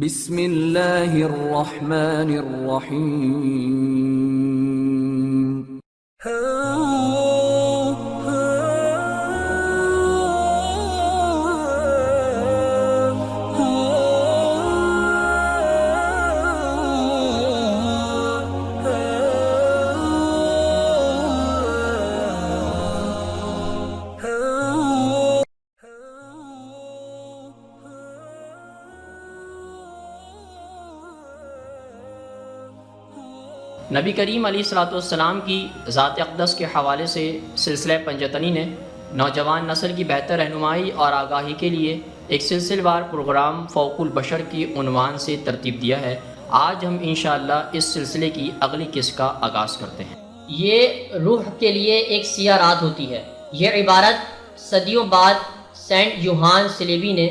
بسم اللہ الرحمن الرحیم۔ نبی کریم علیہ الصلوۃ والسلام کی ذات اقدس کے حوالے سے سلسلہ پنجتنی نے نوجوان نسل کی بہتر رہنمائی اور آگاہی کے لیے ایک سلسلہ وار پروگرام فوق البشر کی عنوان سے ترتیب دیا ہے۔ آج ہم انشاءاللہ اس سلسلے کی اگلی قسط کا آغاز کرتے ہیں۔ یہ روح کے لیے ایک سیاہ رات ہوتی ہے۔ یہ عبارت صدیوں بعد سینٹ یوحان سلیبی نے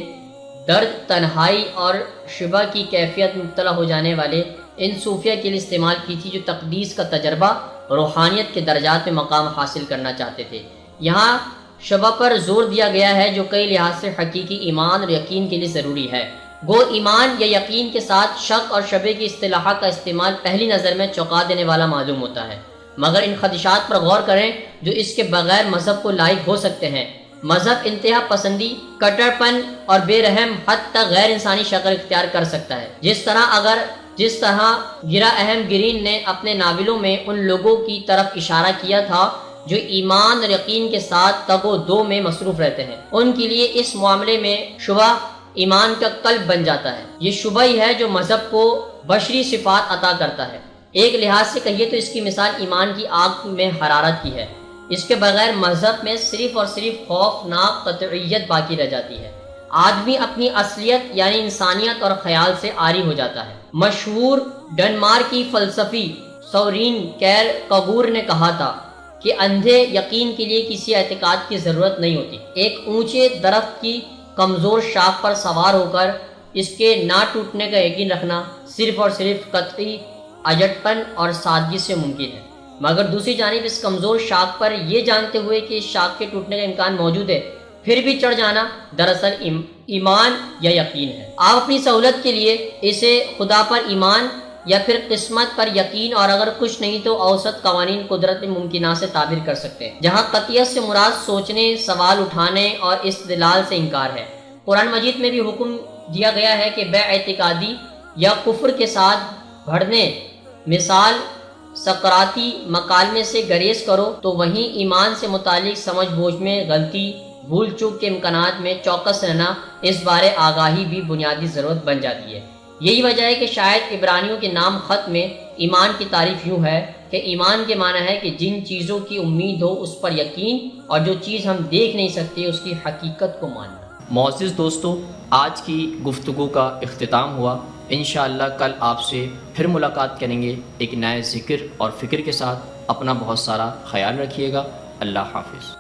درد، تنہائی اور شبہ کی کیفیت میں مبتلا ہو جانے والے ان صوفیہ کے لیے استعمال کی تھی جو تقدیس کا تجربہ، روحانیت کے درجات میں مقام حاصل کرنا چاہتے تھے۔ یہاں شبہ پر زور دیا گیا ہے جو کئی لحاظ سے حقیقی ایمان اور یقین کے لیے ضروری ہے۔ گو ایمان یا یقین کے ساتھ شک اور شبہ کی اصطلاحات کا استعمال پہلی نظر میں چونکا دینے والا معلوم ہوتا ہے، مگر ان خدشات پر غور کریں جو اس کے بغیر مذہب کو لائق ہو سکتے ہیں۔ مذہب انتہا پسندی، کٹر پن اور بے رحم حد تک غیر انسانی شکل اختیار کر سکتا ہے، جس طرح گرا اہم گرین نے اپنے ناولوں میں ان لوگوں کی طرف اشارہ کیا تھا جو ایمان اور یقین کے ساتھ تگ و دو میں مصروف رہتے ہیں۔ ان کے لیے اس معاملے میں شبہ ایمان کا قلب بن جاتا ہے۔ یہ شبہ ہی ہے جو مذہب کو بشری صفات عطا کرتا ہے۔ ایک لحاظ سے کہیے تو اس کی مثال ایمان کی آگ میں حرارت کی ہے۔ اس کے بغیر مذہب میں صرف اور صرف خوفناک قطعیت باقی رہ جاتی ہے۔ آدمی اپنی اصلیت یعنی انسانیت اور خیال سے عاری ہو جاتا ہے۔ مشہور ڈنمارکی فلسفی سورین کیرکگور نے کہا تھا کہ اندھے یقین کے لیے کسی اعتقاد کی ضرورت نہیں ہوتی۔ ایک اونچے درخت کی کمزور شاخ پر سوار ہو کر اس کے نہ ٹوٹنے کا یقین رکھنا صرف اور صرف قطعی اجٹپن اور سادگی سے ممکن ہے، مگر دوسری جانب اس کمزور شاخ پر یہ جانتے ہوئے کہ اس شاخ کے ٹوٹنے کا امکان موجود ہے پھر بھی چڑھ جانا دراصل ایمان یا یقین ہے۔ آپ اپنی سہولت کے لیے اسے خدا پر ایمان یا پھر قسمت پر یقین اور اگر کچھ نہیں تو اوسط قوانین قدرت ممکنہ سے تعبیر کر سکتے ہیں، جہاں قطعیت سے مراد سوچنے، سوال اٹھانے اور استدلال سے انکار ہے۔ قرآن مجید میں بھی حکم دیا گیا ہے کہ بے اعتقادی یا کفر کے ساتھ بھڑنے، مثال سقراطی مکالمے سے گریز کرو، تو وہیں ایمان سے متعلق سمجھ بوجھ میں غلطی، بھول چوک کے امکانات میں چوکس رہنا، اس بارے آگاہی بھی بنیادی ضرورت بن جاتی ہے۔ یہی وجہ ہے کہ شاید عبرانیوں کے نام خط میں ایمان کی تعریف یوں ہے کہ ایمان کے معنی ہے کہ جن چیزوں کی امید ہو اس پر یقین، اور جو چیز ہم دیکھ نہیں سکتے اس کی حقیقت کو ماننا۔ معزز دوستو، آج کی گفتگو کا اختتام ہوا۔ انشاءاللہ کل آپ سے پھر ملاقات کریں گے ایک نئے ذکر اور فکر کے ساتھ۔ اپنا بہت سارا خیال رکھیے گا۔ اللہ حافظ۔